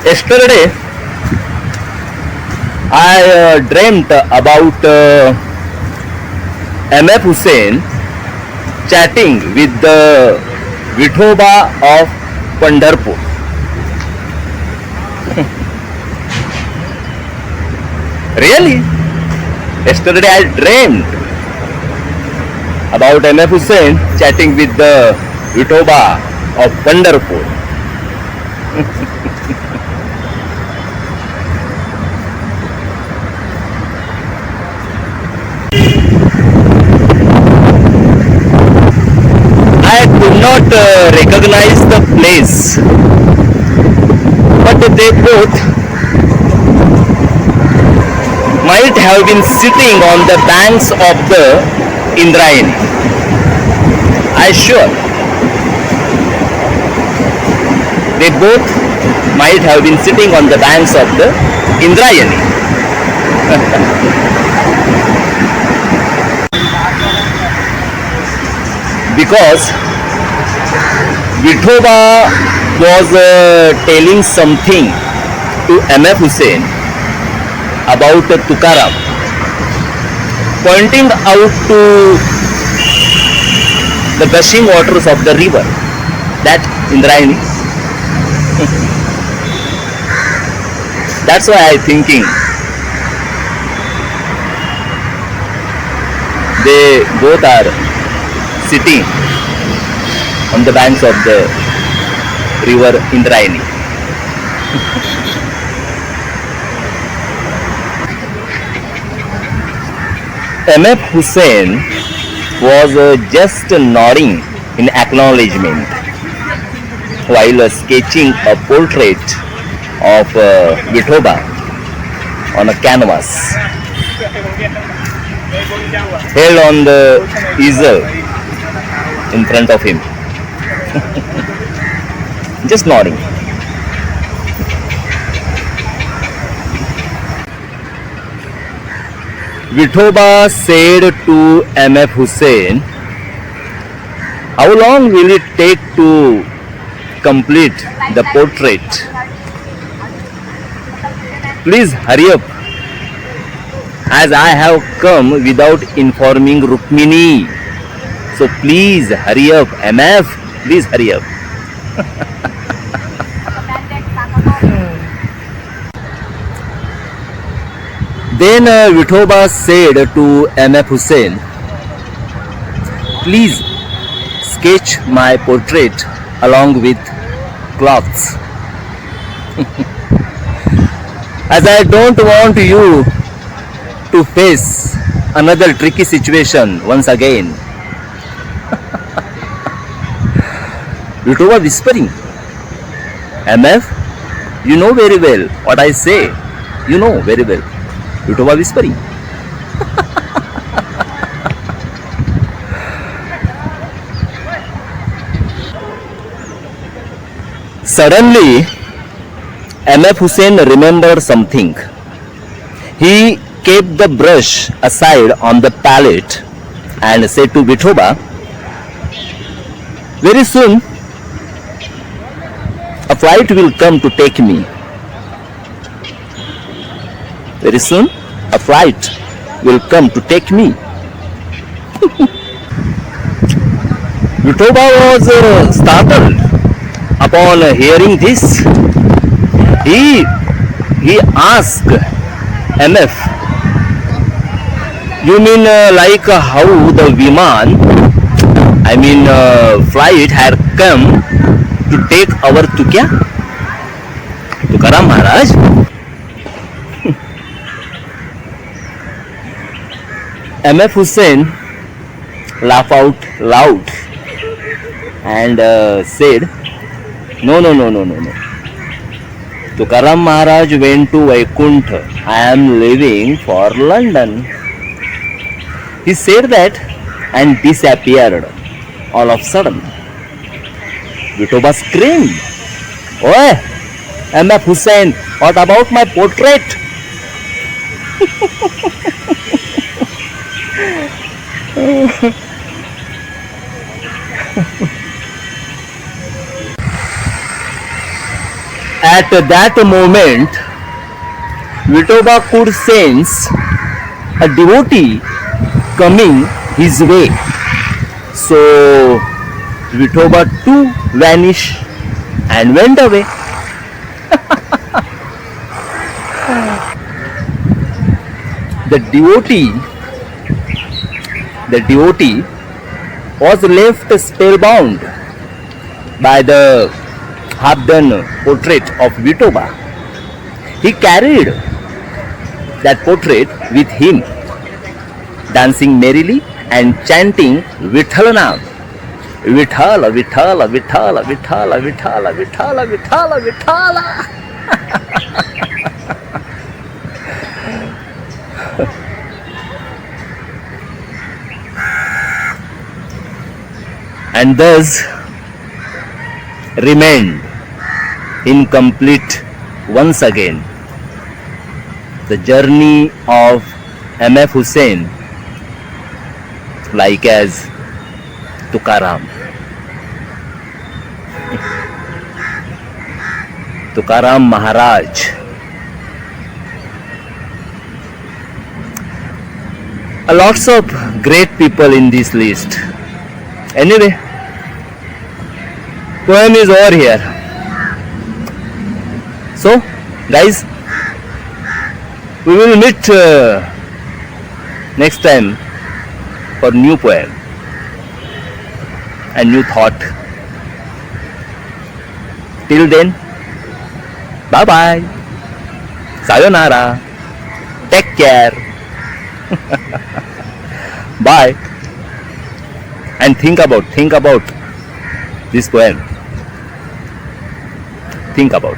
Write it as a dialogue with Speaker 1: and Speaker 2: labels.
Speaker 1: Yesterday, I dreamt about MF Hussain chatting with the Vithoba of Pandharpur. Really? Yesterday I dreamed about MF Hussain chatting with the Vithoba of Pandharpur. I could not recognize the place, but they both might have been sitting on the banks of the Indrayani. I sure they both might have been sitting on the banks of the Indrayani. Because Vithoba was telling something to MF Hussain about Tukaram, pointing out to the gushing waters of the river, that Indrayani. That's why I'm thinking they both are sitting on the banks of the river Indrayani. MF Hussain was just nodding in acknowledgement while sketching a portrait of Vithoba on a canvas held on the easel in front of him. Just nodding. Vithoba said to MF Hussain, "How long will it take to complete the portrait? Please hurry up, as I have come without informing Rukmini. So please hurry up, MF, please hurry up." Then Vithoba said to MF Hussain, "Please sketch my portrait along with cloths, as I don't want you to face another tricky situation once again." Vithoba whispering, "MF, you know very well what I say. You know very well." Vithoba whispering. Suddenly, MF Hussain remembered something. He kept the brush aside on the palette and said to Vithoba, "Very soon, a flight will come to take me. Very soon, a flight will come to take me." Vithoba was startled upon hearing this. He asked MF, "You mean like how the Viman, flight had come to take our Tukya? Tukaram Maharaj?" MF Hussain laughed out loud and said, No. Tukaram Maharaj went to Vaikuntha. I am leaving for London." He said that and disappeared all of a sudden. Vithoba screamed, "Oi, MF Hussain, what about my portrait?" At that moment, Vitoba could sense a devotee coming his way. So Vitoba too vanished and went away. The devotee was left spellbound by the half-done portrait of Vitoba. He carried that portrait with him, dancing merrily and chanting Vithalanam. Vithala, Vithala, Vithala, Vithala, Vithala, Vithala, Vithala, Vithala. And thus remained incomplete once again the journey of M.F. Hussain, like as Tukaram. Tukaram Maharaj. Lots of great people in this list. Anyway, poem is over here. So, guys, we will meet next time for new poem and new thought. Till then, bye bye. Sayonara. Take care. Bye. And think about this poem. Think about.